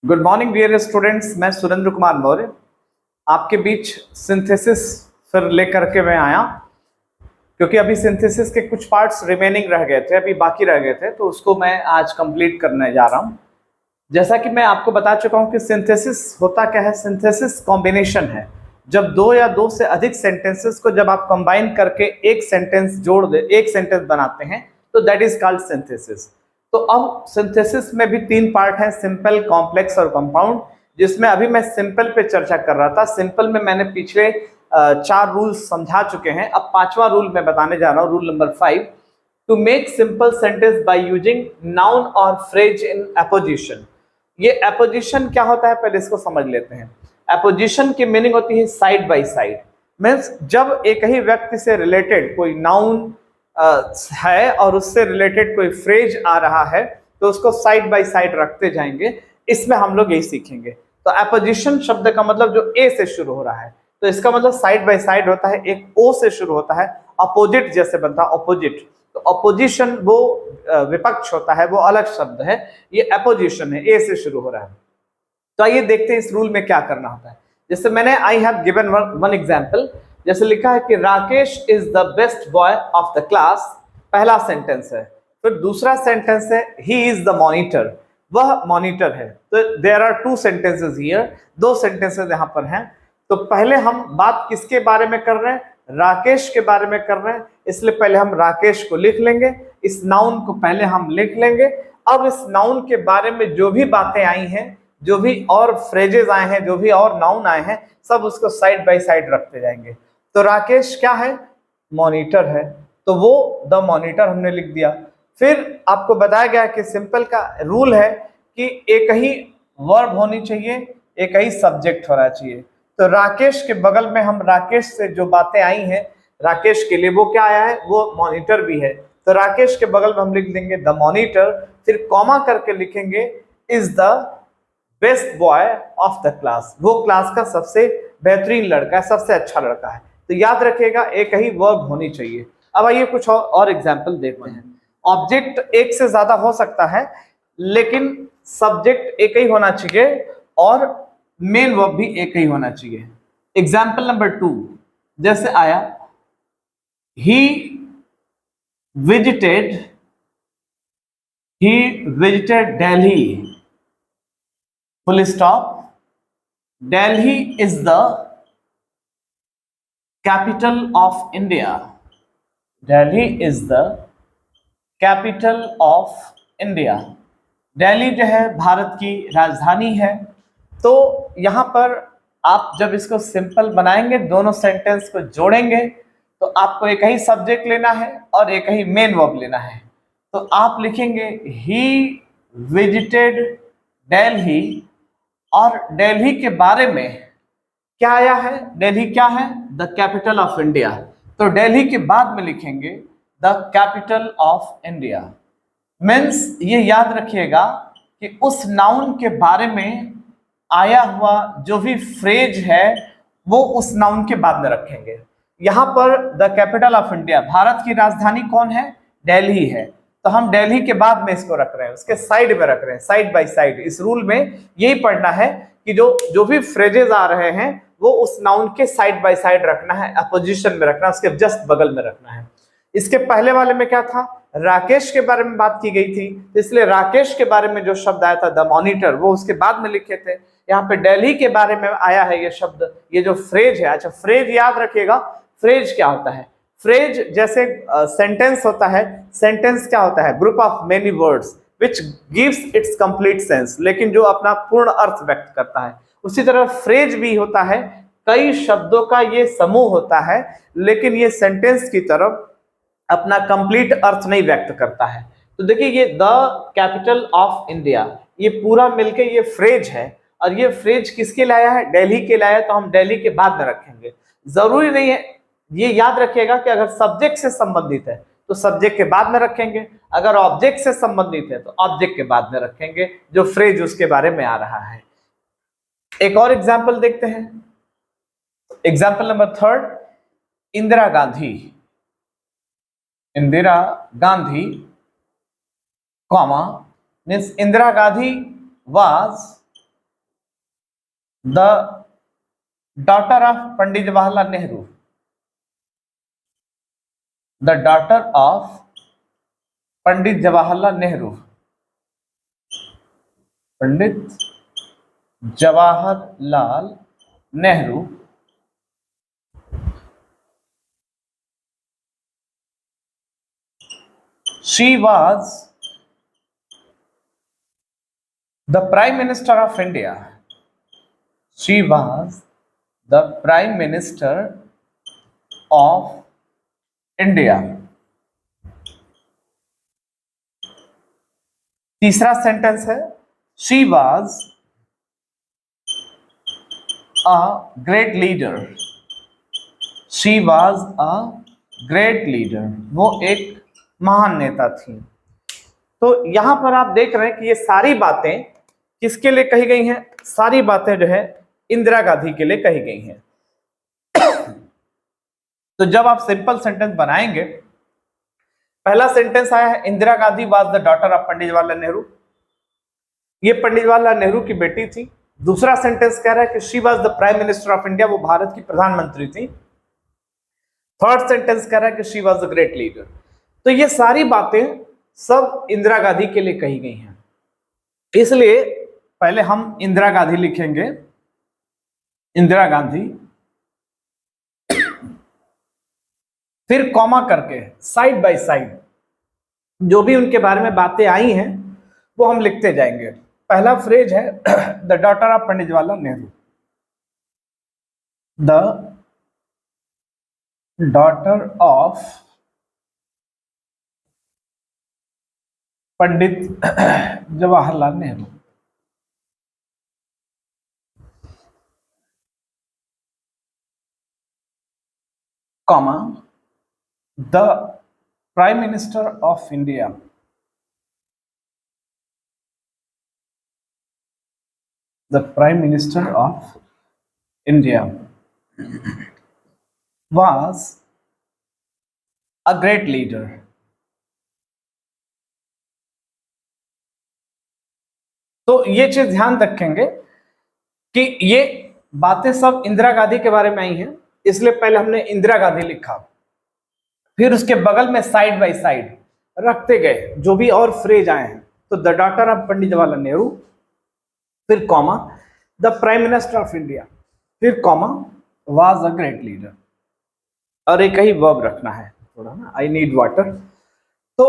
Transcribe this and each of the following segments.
Good morning dear students. मैं सुरेंद्र कुमार मौर्य आपके बीच synthesis फिर लेकर के मैं आया, क्योंकि अभी सिंथेसिस के कुछ पार्ट्स रिमेनिंग रह गए थे, अभी बाकी रह गए थे, तो उसको मैं आज कंप्लीट करने जा रहा हूं। जैसा कि मैं आपको बता चुका हूं कि सिंथेसिस होता क्या है। सिंथेसिस कॉम्बिनेशन है। जब दो या दो से अधिक सेंटेंसेस को जब आप कंबाइन करके एक सेंटेंस जोड़ दे, एक सेंटेंस बनाते हैं, तो दैट इज कॉल्ड सिंथेसिस। तो अब सिंथेसिस में भी तीन पार्ट हैं, सिंपल, कॉम्प्लेक्स और कंपाउंड, जिसमें अभी मैं सिंपल पे चर्चा कर रहा था। सिंपल में मैंने पिछले 4 रूल्स समझा चुके हैं। अब 5वां रूल मैं बताने जा रहा हूं, rule number 5, to make simple sentence by using noun और फ्रेज इन एपोजिशन। ये एपोजिशन क्या होता है, पहले इसको समझ लेते हैं। एपोजिशन की मीनिंग होती है साइड बाय साइड। मीन्स जब एक ही व्यक्ति से रिलेटेड कोई नाउन है और उससे रिलेटेड कोई फ्रेज आ रहा है, तो उसको साइड बाय साइड रखते जाएंगे। इसमें हम लोग यही सीखेंगे। तो एपोजिशन शब्द का मतलब जो ए से शुरू हो रहा है, तो इसका मतलब साइड बाय साइड होता है। एक ओ से शुरू होता है, अपोजिट जैसे बनता है अपोजिट, तो अपोजिशन वो विपक्ष होता है, वो अलग शब्द है। ये एपोजिशन है, ए से शुरू हो रहा है। तो आइए देखते हैं इस रूल में क्या करना होता है। जैसे मैंने I have given one example. जैसे लिखा है कि Rakesh is the best boy of the class, पहला सेंटेंस है। फिर दूसरा सेंटेंस है ही इज द मॉनिटर, वह मॉनिटर है। तो there are 2 sentences here, 2 sentences यहाँ पर हैं। तो पहले हम बात किसके बारे में कर रहे हैं? राकेश के बारे में कर रहे हैं, इसलिए पहले हम राकेश को लिख लेंगे। इस नाउन को पहले हम लिख लेंगे। अब इस नाउन के बारे में जो भी बातें आई हैं, जो भी और फ्रेजेस आए हैं, जो भी और नाउन आए हैं, सब उसको साइड बाय साइड रखते जाएंगे। तो राकेश क्या है? मॉनिटर है, तो वो द मॉनिटर हमने लिख दिया। फिर आपको बताया गया कि सिंपल का रूल है कि एक ही वर्ब होनी चाहिए, एक ही सब्जेक्ट होना चाहिए। तो राकेश के बगल में हम राकेश से जो बातें आई हैं, राकेश के लिए वो क्या आया है? वो मॉनिटर भी है। तो राकेश के बगल में हम लिख देंगे द मॉनिटर, फिर कॉमा करके लिखेंगे is the best boy of the class, वो क्लास का सबसे बेहतरीन लड़का है, सबसे अच्छा लड़का है। तो याद रखिएगा एक ही वर्ब होनी चाहिए। अब आइए कुछ और एग्जाम्पल देखते हैं। ऑब्जेक्ट एक से ज्यादा हो सकता है, लेकिन सब्जेक्ट एक ही होना चाहिए और मेन वर्ब भी एक ही होना चाहिए। एग्जाम्पल नंबर 2 जैसे आया, he visited Delhi, full stop. Delhi is the capital of India. Delhi is the capital of India. Delhi जो है भारत की राजधानी है। तो यहाँ पर आप जब इसको सिंपल बनाएंगे, दोनों सेंटेंस को जोड़ेंगे, तो आपको एक ही सब्जेक्ट लेना है और एक ही मेन वर्ब लेना है। तो आप लिखेंगे ही विजिटेड दिल्ली, और दिल्ली के बारे में क्या आया है? दिल्ली क्या है? The capital of India. तो दिल्ली के बाद में लिखेंगे the capital of India. Means ये याद रखिएगा कि उस नाउन के बारे में आया हुआ जो भी फ्रेज है, वो उस नाउन के बाद में रखेंगे। यहां पर the capital of India, Bharat की राजधानी कौन है? दिल्ली है। तो हम दिल्ली के बाद में इसको रख रहे हैं, उसके साइड में रख रहे हैं, साइड बाय साइड। इस रूल में यही पढ़ना है कि जो भी फ्रेजेस आ रहे हैं, वो उस नाउन के साइड बाय साइड रखना है, अपोजिशन में रखना है, उसके जस्ट बगल में रखना है। इसके पहले वाले में क्या था? राकेश के बारे में बात की गई थी, इसलिए राकेश के बारे में जो शब्द आया था द मॉनिटर, वो उसके बाद में लिखे थे। यहाँ पे दिल्ली के बारे में आया है ये शब्द, ये जो फ्रेज है। अच्छा, फ्रेज याद रखिएगा, फ्रेज क्या होता है? फ्रेज जैसे सेंटेंस होता है, सेंटेंस क्या होता है? Group of many words which gives it's complete sense, लेकिन जो अपना पूर्ण अर्थ व्यक्त करता है। उसी तरह फ्रेज भी होता है, कई शब्दों का ये समूह होता है, लेकिन ये सेंटेंस की तरफ अपना कंप्लीट अर्थ नहीं व्यक्त करता है। तो देखिए, ये द कैपिटल ऑफ इंडिया, ये पूरा मिलके ये फ्रेज है, और ये फ्रेज किसके लाया है? दिल्ली के लाया है, तो हम दिल्ली के बाद में रखेंगे। जरूरी नहीं है, ये याद रखिएगा कि अगर सब्जेक्ट से संबंधित है तो सब्जेक्ट के बाद में रखेंगे, अगर ऑब्जेक्ट से संबंधित है तो ऑब्जेक्ट के बाद में रखेंगे, जो फ्रेज उसके बारे में आ रहा है। एक और एग्जाम्पल देखते हैं। Example number 3, Indira Gandhi, Indira Gandhi, comma, means Indira Gandhi was the daughter of Pandit Jawaharlal Nehru, the daughter of Pandit Jawaharlal Nehru, Pandit Jawaharlal Nehru she was the prime minister of India, she was the prime minister of India। तीसरा सेंटेंस है she was a great leader, she was a great leader, वो एक महान नेता थी। तो यहां पर आप देख रहे हैं कि ये सारी बातें किसके लिए कही गई हैं? सारी बातें जो है इंदिरा गांधी के लिए कही गई हैं। तो जब आप सिंपल सेंटेंस बनाएंगे, पहला सेंटेंस आया है Indira Gandhi was the daughter of Pandit Jawaharlal Nehru, ये पंडित जवाहरलाल नेहरू की बेटी थी। दूसरा सेंटेंस कह रहा है कि she was the prime minister of India, वो भारत की प्रधानमंत्री थी। थर्ड सेंटेंस कह रहा है कि she was the great leader. तो ये सारी बातें सब इंदिरा गांधी के लिए कही गई हैं, इसलिए पहले हम इंदिरा गांधी लिखेंगे, इंदिरा गांधी, फिर कॉमा करके साइड बाय साइड जो भी उनके बारे में बातें आई हैं वो हम लिखते जाएंगे। पहला फ्रेज है the daughter of Pandit Jawaharlal Nehru, the daughter of Pandit Jawaharlal Nehru, comma the prime minister of India, the prime minister of India was a great leader। तो ये चीज ध्यान रखेंगे कि ये बातें सब इंदिरा गांधी के बारे में आई हैं, इसलिए पहले हमने इंदिरा गांधी लिखा, फिर उसके बगल में साइड बाय साइड रखते गए जो भी और फ्रेज आए हैं। तो the daughter of Pandit Jawaharlal Nehru, फिर comma the prime minister of India, फिर comma was a great leader, और एक ही वर्ब रखना है, थोड़ा ना आई नीड वाटर, तो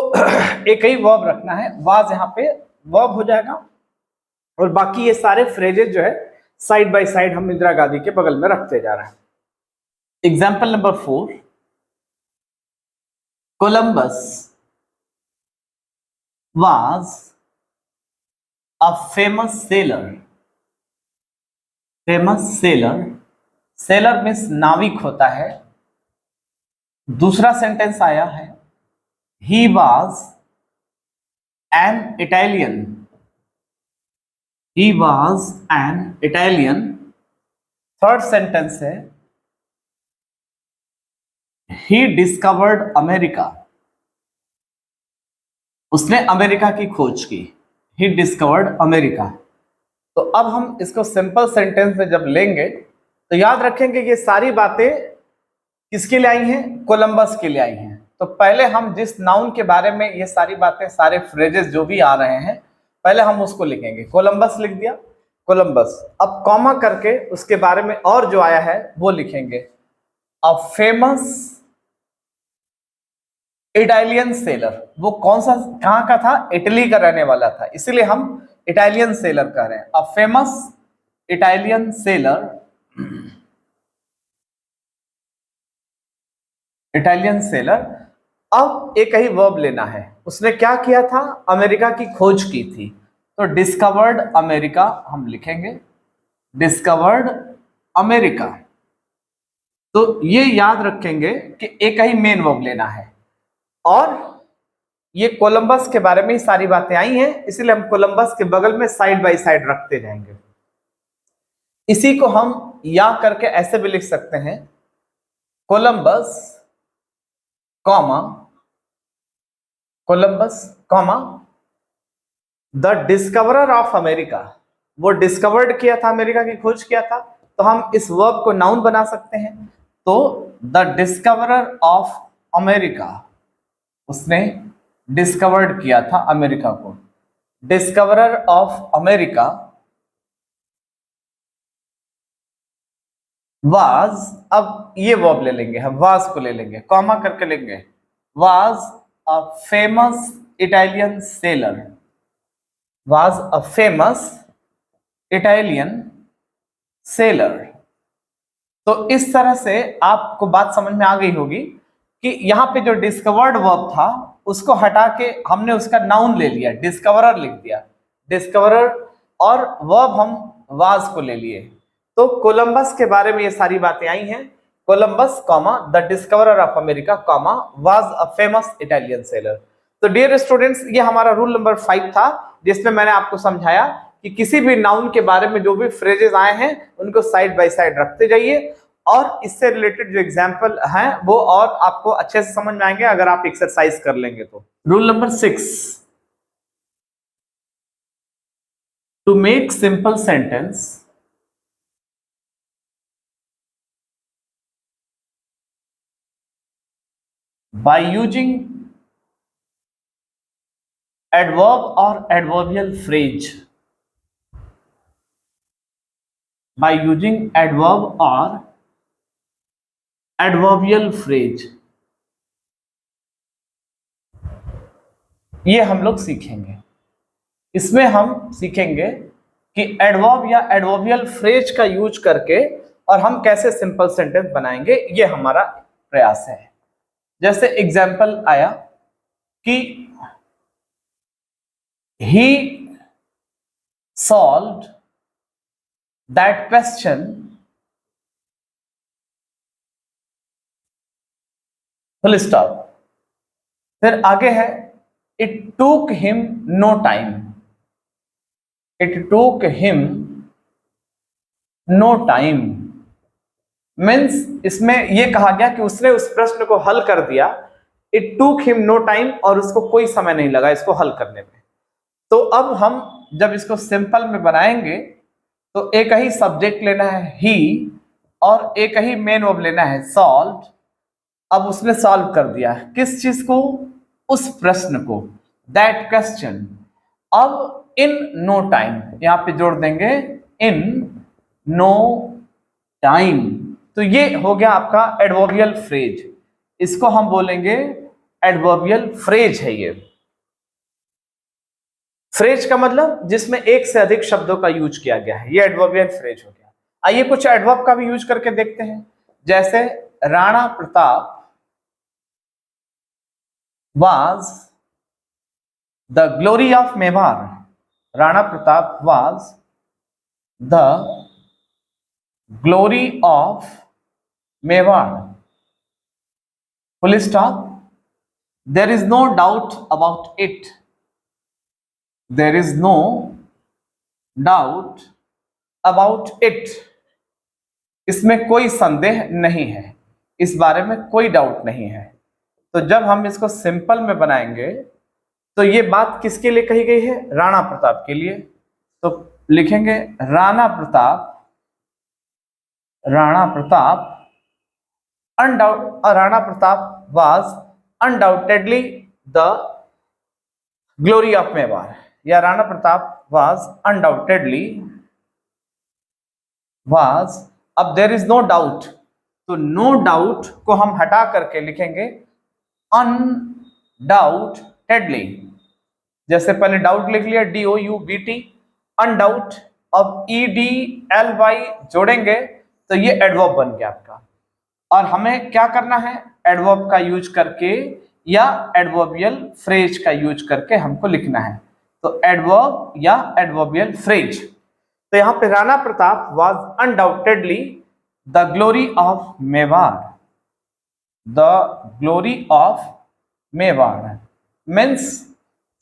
एक ही वर्ब रखना है, वाज यहाँ पे वर्ब हो जाएगा, और बाकी ये सारे फ्रेजेस जो है साइड बाय साइड हम इंदिरा गांधी के बगल में रखते जा रहे हैं। Example number 4, Columbus was a famous seller, famous seller, seller means नाविक होता है। दूसरा सेंटेंस आया है he was an Italian, he was an Italian. Third sentence है ही डिस्कवर्ड अमेरिका, उसने अमेरिका की खोज की, ही डिस्कवर्ड अमेरिका। तो अब हम इसको सिंपल सेंटेंस में जब लेंगे तो याद रखेंगे ये सारी बातें किसके लिए आई हैं? कोलंबस के लिए आई हैं। तो पहले हम जिस नाउन के बारे में ये सारी बातें, सारे फ्रेजेस जो भी आ रहे हैं, पहले हम उसको लिखेंगे। कोलंबस लिख दिया, कोलंबस। अब कॉमा करके उसके बारे में और जो आया है वो लिखेंगे, अ फेमस इटालियन सेलर। वो कौन सा, कहां का था? इटली का रहने वाला था, इसीलिए हम इटालियन सेलर कह रहे हैं। A famous Italian seller, Italian seller. अब एक ही वर्ब लेना है, उसने क्या किया था? अमेरिका की खोज की थी, तो डिस्कवर्ड अमेरिका हम लिखेंगे, डिस्कवर्ड अमेरिका। तो ये याद रखेंगे कि एक ही मेन वर्ब लेना है, और ये कोलंबस के बारे में ही सारी बातें आई हैं, इसलिए हम कोलंबस के बगल में साइड बाय साइड रखते जाएंगे। इसी को हम या करके ऐसे भी लिख सकते हैं, Columbus comma, Columbus comma the discoverer of America, वो डिस्कवर्ड किया था, अमेरिका की खोज किया था, तो हम इस वर्ब को नाउन बना सकते हैं। तो द डिस्कवरर ऑफ अमेरिका, उसने डिस्कवर्ड किया था अमेरिका को। डिस्कवरर ऑफ अमेरिका वाज, अब ये वर्ब ले लेंगे हम, वाज को ले लेंगे, कॉमा करके लेंगे, was a famous Italian seller, was a famous Italian seller. तो इस तरह से आपको बात समझ में आ गई होगी कि यहाँ पे जो डिस्कवर्ड वर्ब था उसको हटा के हमने उसका नाउन ले लिया, डिस्कवरर लिख दिया, डिस्कवरर, और वर्ब हम वाज को ले लिए। तो कोलंबस के बारे में ये सारी बातें आई हैं। Columbus comma the discoverer of America comma was a famous Italian seller. तो डियर स्टूडेंट्स, ये हमारा रूल नंबर 5 था, जिसमें मैंने आपको समझाया कि किसी भी नाउन के बारे में जो भी फ्रेजेस आए हैं उनको साइड बाय साइड रखते जाइए, और इससे रिलेटेड जो एग्जाम्पल हैं वो और आपको अच्छे से समझ में आएंगे अगर आप एक्सरसाइज कर लेंगे तो। Rule number 6, to make simple sentence by using adverb or adverbial phrase, by using adverb or adverbial phrase, ये हम लोग सीखेंगे। इसमें हम सीखेंगे कि एडवर्ब या एडवर्बियल फ्रेज का यूज करके और हम कैसे सिंपल सेंटेंस बनाएंगे, ये हमारा प्रयास है। जैसे एग्जाम्पल आया कि he solved that question full stop। फिर आगे है it took him no time, it took him no time means इसमें यह कहा गया कि उसने उस प्रश्न को हल कर दिया, it took him no time, और उसको कोई समय नहीं लगा इसको हल करने में। तो अब हम जब इसको सिंपल में बनाएंगे तो एक ही सब्जेक्ट लेना है ही, और एक ही मेन वर्ब लेना है सॉल्व। अब उसने सॉल्व कर दिया किस चीज को, उस प्रश्न को, दैट क्वेश्चन। अब इन नो टाइम, यहां पे जोड़ देंगे इन नो टाइम। तो ये हो गया आपका एडवर्बियल फ्रेज, इसको हम बोलेंगे एडवर्बियल फ्रेज है। ये फ्रेज का मतलब जिसमें एक से अधिक शब्दों का यूज किया गया है, ये एडवर्बियल फ्रेज हो गया। आइए कुछ एडवर्ब का भी यूज करके देखते हैं। जैसे Rana Pratap was the glory of Mewar, Rana Pratap was the glory of Mewar, full stop. There is no doubt about it, there is no doubt about it, इसमें कोई संदेह नहीं है, इस बारे में कोई डाउट नहीं है। तो जब हम इसको सिंपल में बनाएंगे तो ये बात किसके लिए कही गई है, राणा प्रताप के लिए। तो लिखेंगे Rana Pratap, Rana Pratap Rana Pratap was undoubtedly the glory of Mewar, या Rana Pratap was undoubtedly was. अब देयर इज नो डाउट, तो नो डाउट को हम हटा करके लिखेंगे अनडाउटेडली। जैसे पहले डाउट लिख लिया DOUBT, अनडाउट। अब EDLY जोड़ेंगे तो ये एडवर्ब बन गया आपका। और हमें क्या करना है, एडवर्ब का यूज करके या एडवर्बियल फ्रेज का यूज करके हमको लिखना है। तो एडवर्ब या एडवर्बियल फ्रेज। तो यहां पे Rana Pratap was undoubtedly the glory of Mewar, the glory of Mewar means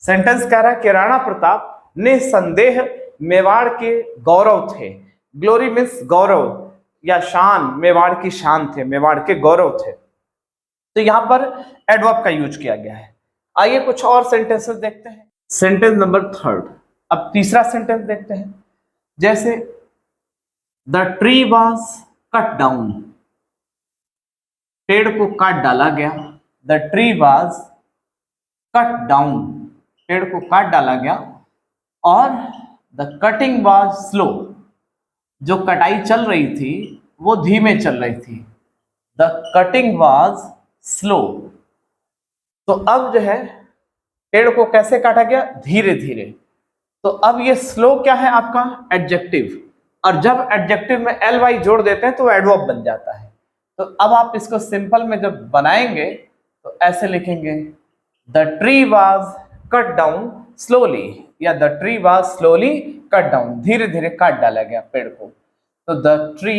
sentence कह रहा है कि राणा प्रताप निसंदेह मेवाड़ के गौरव थे। ग्लोरी मीन्स गौरव या शान, मेवाड़ की शान थे, मेवाड़ के गौरव थे। तो यहां पर एडवर्ब का यूज किया गया है। आइए कुछ और सेंटेंसेस देखते हैं। सेंटेंस नंबर 3, अब तीसरा सेंटेंस देखते हैं। जैसे the tree was cut down, पेड़ को काट डाला गया। The tree was cut down, पेड़ को काट डाला गया। और द कटिंग वॉज स्लो, जो कटाई चल रही थी वो धीमे चल रही थी। The cutting was slow. तो अब जो है पेड़ को कैसे काटा गया? धीरे धीरे। तो अब ये स्लो क्या है आपका? एडजेक्टिव। और जब एडजेक्टिव में एल वाई जोड़ देते हैं तो एडवर्ब बन जाता है। तो अब आप इसको सिंपल में जब बनाएंगे तो ऐसे लिखेंगे, the tree was cut down slowly, या the tree was slowly cut down, धीरे धीरे काट डाला गया पेड़ को। तो the tree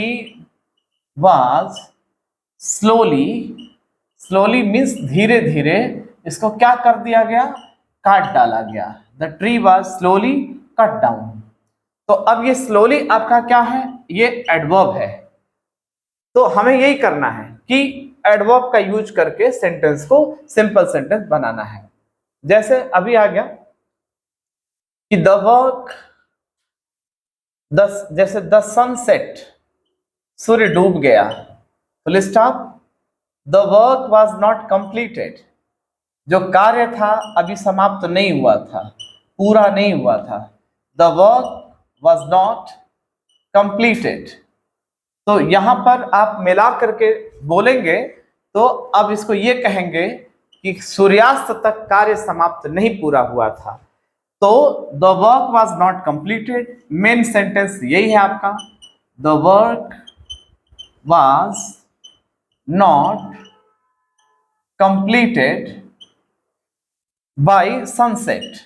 was slowly, slowly means धीरे धीरे, इसको क्या कर दिया गया? काट डाला गया। The tree was slowly cut down. तो अब ये स्लोली आपका क्या है? ये एडवर्ब है। तो हमें यही करना है कि एडवर्ब का यूज करके सेंटेंस को सिंपल सेंटेंस बनाना है। जैसे अभी आ गया कि द वर्क, जैसे द सनसेट, सूर्य डूब गया, full stop. The work was not completed, जो कार्य था अभी समाप्त नहीं हुआ था, पूरा नहीं हुआ था। The work was not completed. तो यहां पर आप मिला करके बोलेंगे तो अब इसको ये कहेंगे कि सूर्यास्त तक कार्य समाप्त नहीं पूरा हुआ था। तो the work was not completed, main sentence यही है आपका, the work was not completed by sunset.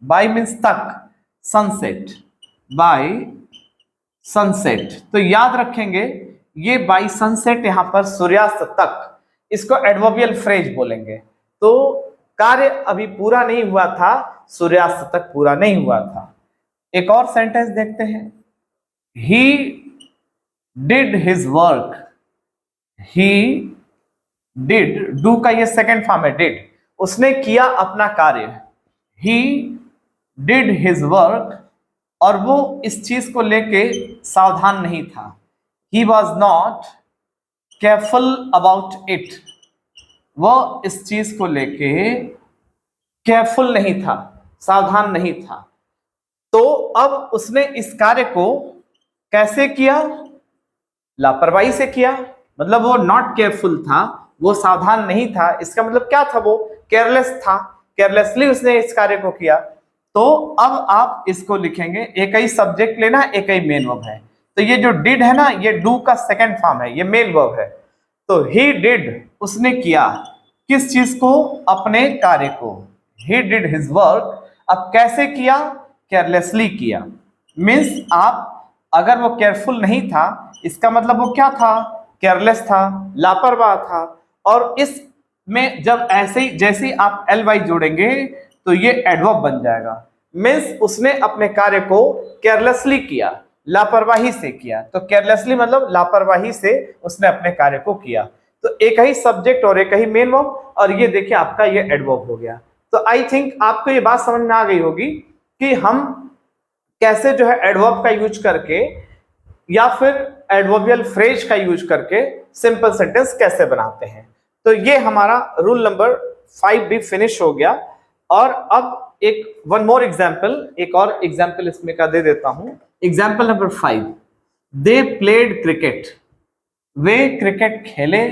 Bye means तक, सनसेट, बाय सनसेट। तो याद रखेंगे ये बाय सनसेट यहां पर सूर्यास्त तक, इसको एडवर्बियल फ्रेज बोलेंगे। तो कार्य अभी पूरा नहीं हुआ था, सूर्यास्त तक पूरा नहीं हुआ था। एक और सेंटेंस देखते हैं, he did his work. He did, do का ये सेकेंड फॉर्म है डिड, उसने किया अपना कार्य। ही डिड हिज वर्क, और वो इस चीज को लेके सावधान नहीं था। He was not careful about it, वो इस चीज को लेके केयरफुल नहीं था, सावधान नहीं था। तो अब उसने इस कार्य को कैसे किया? लापरवाही से किया। मतलब वो नॉट केयरफुल था, वो सावधान नहीं था। इसका मतलब क्या था? वो केयरलेस था, केयरलेसली उसने इस कार्य को किया। तो अब आप इसको लिखेंगे, एक ही सब्जेक्ट लेना, एक ही मेन वर्ब है। तो ये जो डिड है ना, ये डू का सेकंड फॉर्म है, ये मेन वर्ब है। तो ही डिड, उसने किया किस चीज को? अपने कार्य को। He did his work. अब कैसे किया? केयरलेसली किया। मीन्स आप अगर वो केयरफुल नहीं था, इसका मतलब वो क्या था? केयरलेस था, लापरवाह था। और इस में जब ऐसे ही जैसे ही आप एल वाई जोड़ेंगे तो ये एडवर्ब बन जाएगा। मीन्स उसने अपने कार्य को केयरलेसली किया, लापरवाही से किया। तो केयरलेसली मतलब लापरवाही से उसने अपने कार्य को किया। तो एक ही सब्जेक्ट और एक ही मेन वर्ब, और ये देखिए आपका ये एडवर्ब हो गया। तो आई थिंक आपको ये बात समझ में आ गई होगी कि हम कैसे जो है एडवर्ब का यूज करके या फिर एडवर्बियल फ्रेज का यूज करके सिंपल सेंटेंस कैसे बनाते हैं। तो ये हमारा रूल नंबर 5 भी फिनिश हो गया। और अब एक वन मोर एग्जाम्पल, एक और एग्जाम्पल इसमें का दे देता हूं। Example number 5, they played cricket. Way cricket खेले,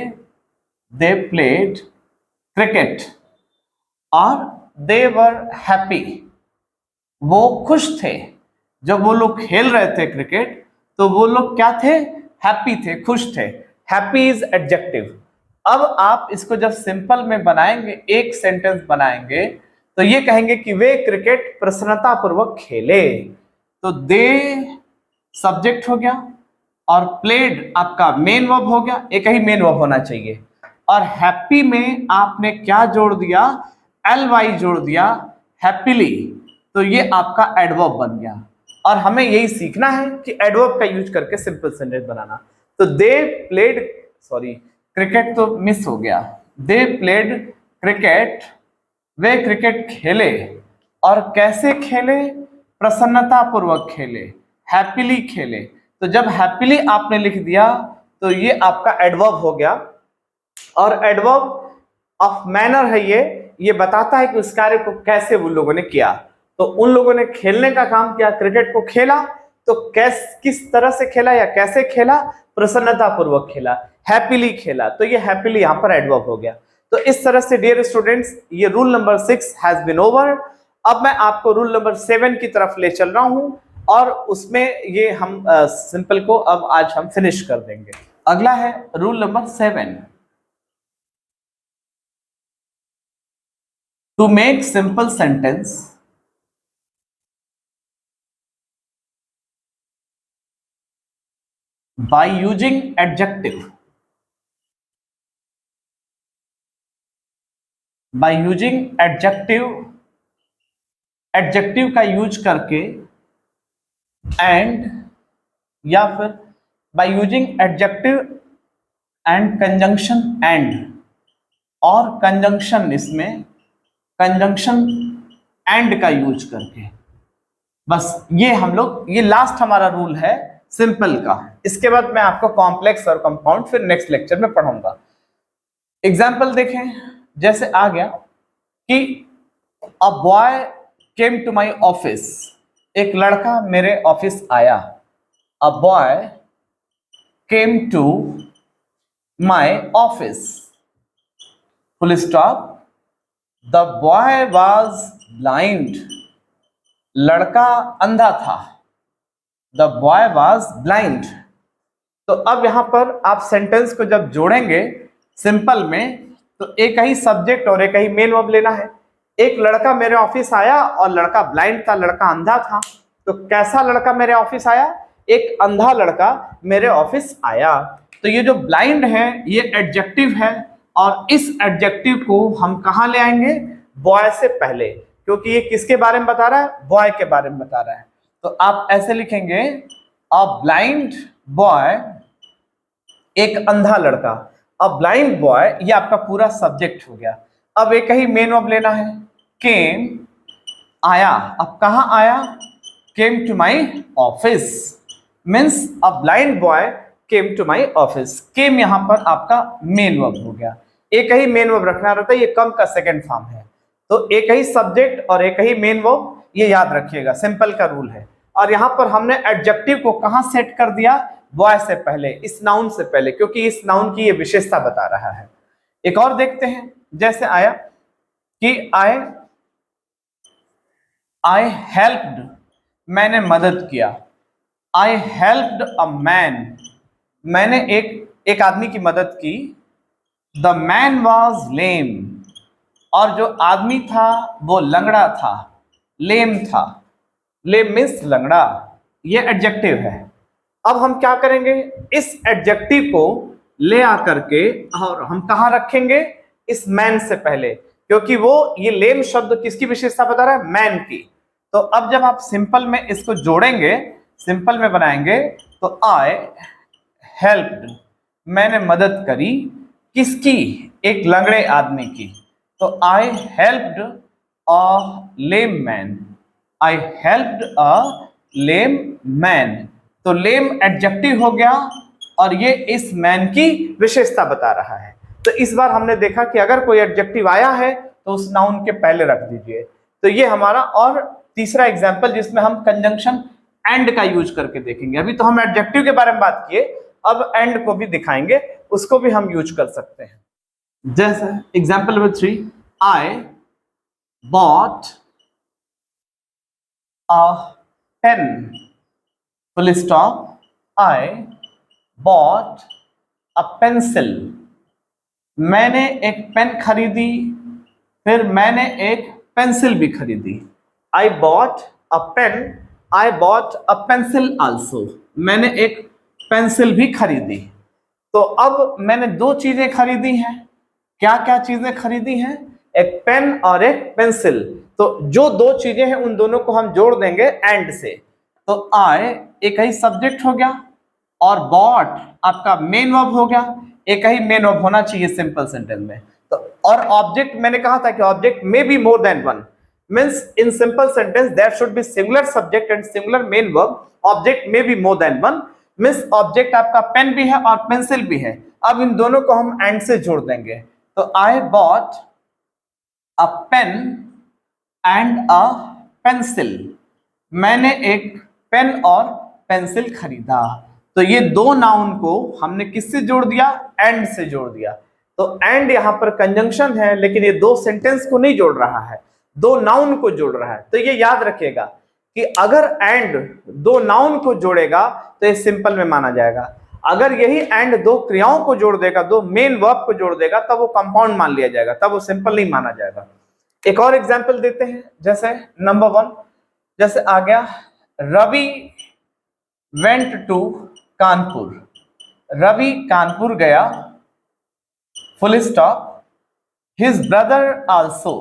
दे प्लेड क्रिकेट, और दे वर हैप्पी, वो खुश थे। जब वो लोग खेल रहे थे क्रिकेट तो वो लोग क्या थे? हैप्पी थे, खुश थे। Happy is adjective. अब आप इसको जब सिंपल में बनाएंगे, एक सेंटेंस बनाएंगे, तो ये कहेंगे कि वे क्रिकेट प्रसन्नता पूर्वक खेले। तो दे सब्जेक्ट हो गया और प्लेड आपका मेन वर्ब हो गया, एक ही मेन वर्ब होना चाहिए। और हैप्पी में आपने क्या जोड़ दिया? एल वाई जोड़ दिया, हैप्पीली। तो ये आपका एडवर्ब बन गया। और हमें यही सीखना है कि एडवर्ब का यूज करके सिंपल सेंटेंस बनाना। तो दे प्लेड, सॉरी क्रिकेट तो मिस हो गया, they played cricket, way cricket खेले। और कैसे खेले? प्रसन्नता पूर्वक खेले। हैप्पीली खेले। तो जब हैप्पीली आपने लिख दिया तो ये आपका एडवर्ब हो गया, और एडवर्ब ऑफ मैनर है ये बताता है कि उस कार्य को कैसे उन लोगों ने किया। तो उन लोगों ने खेलने का काम किया, क्रिकेट को खेला, तो किस तरह से खेला या कैसे खेला, प्रसन्नता पूर्वक खेला, हैप्पीली खेला। तो ये हैप्पीली यहाँ पर एडवर्ब हो गया। तो इस तरह से डियर स्टूडेंट्स ये rule number 6 has been over. अब मैं आपको रूल नंबर 7 की तरफ ले चल रहा हूं, और उसमें ये हम सिंपल को अब आज हम फिनिश कर देंगे। अगला है rule number 7, to make simple sentence by using adjective, by using adjective, adjective का यूज करके, एंड या फिर by using adjective and conjunction and, और conjunction इसमें conjunction and का यूज करके। बस ये हम लोग, ये लास्ट हमारा रूल है सिंपल का। इसके बाद मैं आपको कॉम्प्लेक्स और कंपाउंड फिर नेक्स्ट लेक्चर में पढ़ाऊंगा। एग्जाम्पल देखें, जैसे आ गया कि a boy came to my office, एक लड़का मेरे ऑफिस आया। A boy came to my office, full stop. The boy was blind, लड़का अंधा था। The boy was blind. तो अब यहां पर आप सेंटेंस को जब जोड़ेंगे सिंपल में, तो एक ही सब्जेक्ट और एक ही मेन वर्ब लेना है। एक लड़का मेरे ऑफिस आया और लड़का ब्लाइंड था, लड़का अंधा था। तो कैसा लड़का मेरे ऑफिस आया? एक अंधा लड़का मेरे ऑफिस आया। तो ये जो ब्लाइंड है ये एडजेक्टिव है, और इस एडजेक्टिव को हम कहां ले आएंगे? बॉय से पहले, क्योंकि ये किसके बारे में बता रहा है? बॉय के बारे में बता रहा है। तो आप ऐसे लिखेंगे, अ ब्लाइंड बॉय, एक अंधा लड़का। अ ब्लाइंड बॉय, ये आपका पूरा सब्जेक्ट हो गया। अब एक ही मेन वर्ब लेना है, केम, आया। अब कहां आया? Came to my office, means a blind boy came to my office. Came यहां पर आपका मेन वर्ब हो गया। एक ही मेन वर्ब रखना रहता है, ये कम का सेकंड फॉर्म है। तो एक ही सब्जेक्ट और एक ही मेन वर्ब, ये याद रखिएगा, सिंपल का रूल है। और यहां पर हमने एडजेक्टिव को कहां सेट कर दिया? बॉय से पहले, इस नाउन से पहले, क्योंकि इस नाउन की ये विशेषता बता रहा है। एक और देखते हैं, जैसे आया कि आई हेल्प्ड, मैंने मदद किया। आई हेल्प्ड अ मैन, मैंने एक आदमी की मदद की। द मैन वॉज लेम, और जो आदमी था वो लंगड़ा था, लेम था। लेम मीन्स लंगड़ा, ये एडजेक्टिव है। अब हम क्या करेंगे? इस एडजेक्टिव को ले आकर के और हम कहां रखेंगे? इस मैन से पहले, क्योंकि वो ये लेम शब्द किसकी विशेषता बता रहा है? मैन की। तो अब जब आप सिंपल में इसको जोड़ेंगे, सिंपल में बनाएंगे, तो आई हेल्प्ड, मैंने मदद करी, किसकी? एक लंगड़े आदमी की। तो आई helped a lame man, I helped a lame man. तो लेम एडजेक्टिव हो गया, और ये इस मैन की विशेषता बता रहा है। तो इस बार हमने देखा कि अगर कोई एडजेक्टिव आया है तो उस नाउन के पहले रख दीजिए। तो ये हमारा और तीसरा एग्जाम्पल, जिसमें हम कंजंक्शन एंड का यूज करके देखेंगे। अभी तो हम एडजेक्टिव के बारे में बात किए, अब एंड को भी दिखाएंगे, उसको भी हम यूज कर सकते हैं। जैसे example number 3, I bought a pen, full stop. I bought a pencil, मैंने एक पेन खरीदी, फिर मैंने एक पेंसिल भी खरीदी। I bought a pen, I bought a pencil also, मैंने एक पेंसिल भी खरीदी। तो अब मैंने दो चीजें खरीदी हैं। क्या क्या चीजें खरीदी हैं? एक पेन और एक पेंसिल। तो जो दो चीजें हैं उन दोनों को हम जोड़ देंगे एंड से। तो आई एक ही सब्जेक्ट हो गया, और बॉट आपका मेन वर्ब हो गया। एक ही मेन वर्ब होना चाहिए सिंपल सेंटेंस में। तो और ऑब्जेक्ट, मैंने कहा था कि ऑब्जेक्ट में be more than one. means in simple sentence there should be singular subject and singular main verb, object may be more than one, means object आपका पेन भी है और पेंसिल भी है। अब इन दोनों को हम एंड से जोड़ देंगे, तो I bought a pen and a pencil, मैंने एक पेन और पेंसिल खरीदा। तो ये दो नाउन को हमने किससे जोड़ दिया, एंड से जोड़ दिया। तो एंड यहाँ पर कंजंक्शन है, लेकिन ये दो सेंटेंस को नहीं जोड़ रहा है, दो नाउन को जोड़ रहा है। तो ये याद रखिएगा कि अगर एंड दो नाउन को जोड़ेगा तो ये सिंपल में माना जाएगा। अगर यही एंड दो क्रियाओं को जोड़ देगा, दो मेन वर्ब को जोड़ देगा, तब वो कंपाउंड मान लिया जाएगा, तब वो सिंपल नहीं माना जाएगा। एक और एग्जाम्पल देते हैं, जैसे नंबर 1, जैसे आ गया रवि वेंट टू कानपुर, रवि कानपुर गया, full stop, his brother also,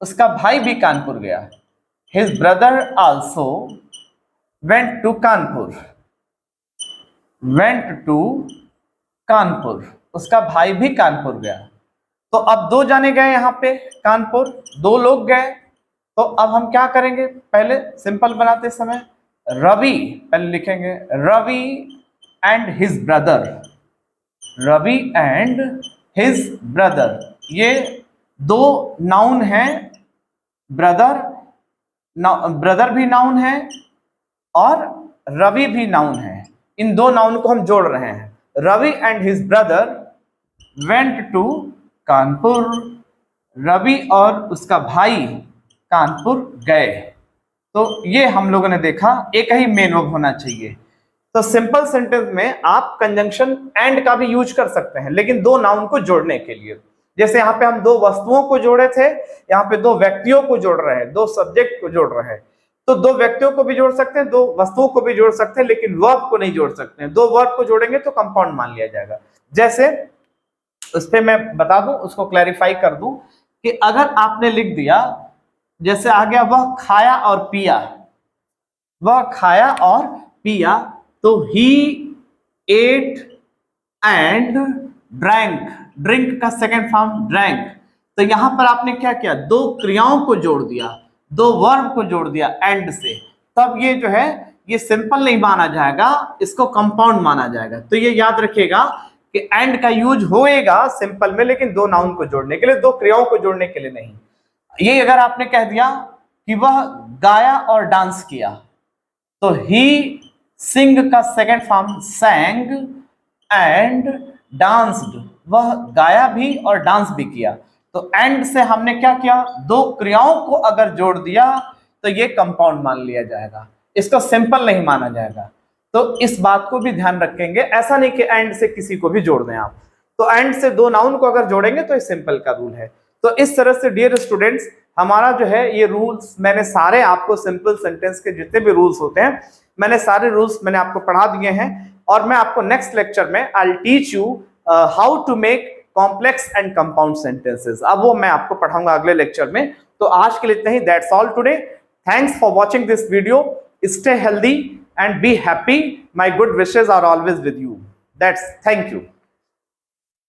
उसका भाई भी कानपुर गया, his brother also went to Kanpur, went to Kanpur, उसका भाई भी कानपुर गया। तो अब दो जाने गए यहाँ पे कानपुर, दो लोग गए, तो अब हम क्या करेंगे, पहले सिंपल बनाते समय रवि पहले लिखेंगे, Ravi and his brother, Ravi and his brother, ये दो नाउन हैं, ब्रदर ब्रदर भी नाउन है और रवि भी नाउन है। इन दो नाउन को हम जोड़ रहे हैं, Ravi and his brother went to Kanpur, Ravi और उसका भाई कानपुर गए। तो ये हम लोगों ने देखा, एक ही मेन वर्ब होना चाहिए। तो सिंपल सेंटेंस में आप कंजंक्शन एंड का भी यूज कर सकते हैं, लेकिन दो नाउन को जोड़ने के लिए। जैसे यहाँ पे हम दो वस्तुओं को जोड़े थे, यहाँ पे दो व्यक्तियों को जोड़ रहे हैं, दो सब्जेक्ट को जोड़ रहे हैं। तो दो व्यक्तियों को भी जोड़ सकते हैं, दो वस्तुओं को भी जोड़ सकते हैं, लेकिन वर्ब को नहीं जोड़ सकते हैं। दो वर्ब को जोड़ेंगे तो कंपाउंड मान लिया जाएगा। जैसे उस पर मैं बता दूं, उसको क्लैरिफाई कर दूं कि अगर आपने लिख दिया, जैसे आ गया वह खाया और पिया, वह खाया और पिया, तो ही एट एंड ड्रैंक, ड्रिंक का सेकेंड फॉर्म ड्रैंक। तो यहां पर आपने क्या किया, दो क्रियाओं को जोड़ दिया, दो वर्ब को जोड़ दिया एंड से, तब ये जो है ये सिंपल नहीं माना जाएगा, इसको कंपाउंड माना जाएगा। तो ये याद रखिएगा कि एंड का यूज होएगा सिंपल में, लेकिन दो नाउन को जोड़ने के लिए, दो क्रियाओं को जोड़ने के लिए नहीं। ये अगर आपने कह दिया कि वह गाया और डांस किया, तो ही सिंग का सेकेंड फॉर्म सैंग एंड डांस्ड, वह गाया भी और डांस भी किया। तो एंड से हमने क्या किया, दो क्रियाओं को अगर जोड़ दिया तो ये कंपाउंड मान लिया जाएगा, इसको सिंपल नहीं माना जाएगा। तो इस बात को भी ध्यान रखेंगे, ऐसा नहीं कि एंड से किसी को भी जोड़ दें आप। तो एंड से दो नाउन को अगर जोड़ेंगे तो ये सिंपल का रूल है। तो इस तरह से डियर स्टूडेंट्स, हमारा जो है ये रूल्स मैंने सारे आपको, सिंपल सेंटेंस के जितने भी रूल्स होते हैं मैंने सारे रूल्स मैंने आपको पढ़ा दिए हैं। और मैं आपको नेक्स्ट लेक्चर में I will teach you how to make complex and compound sentences. अब वो मैं आपको पढ़ाऊंगा अगले लेक्चर में। तो आज के लिए इतना ही, that's all today. Thanks for watching this video, stay healthy and be happy. My good wishes are always with you. Thank you.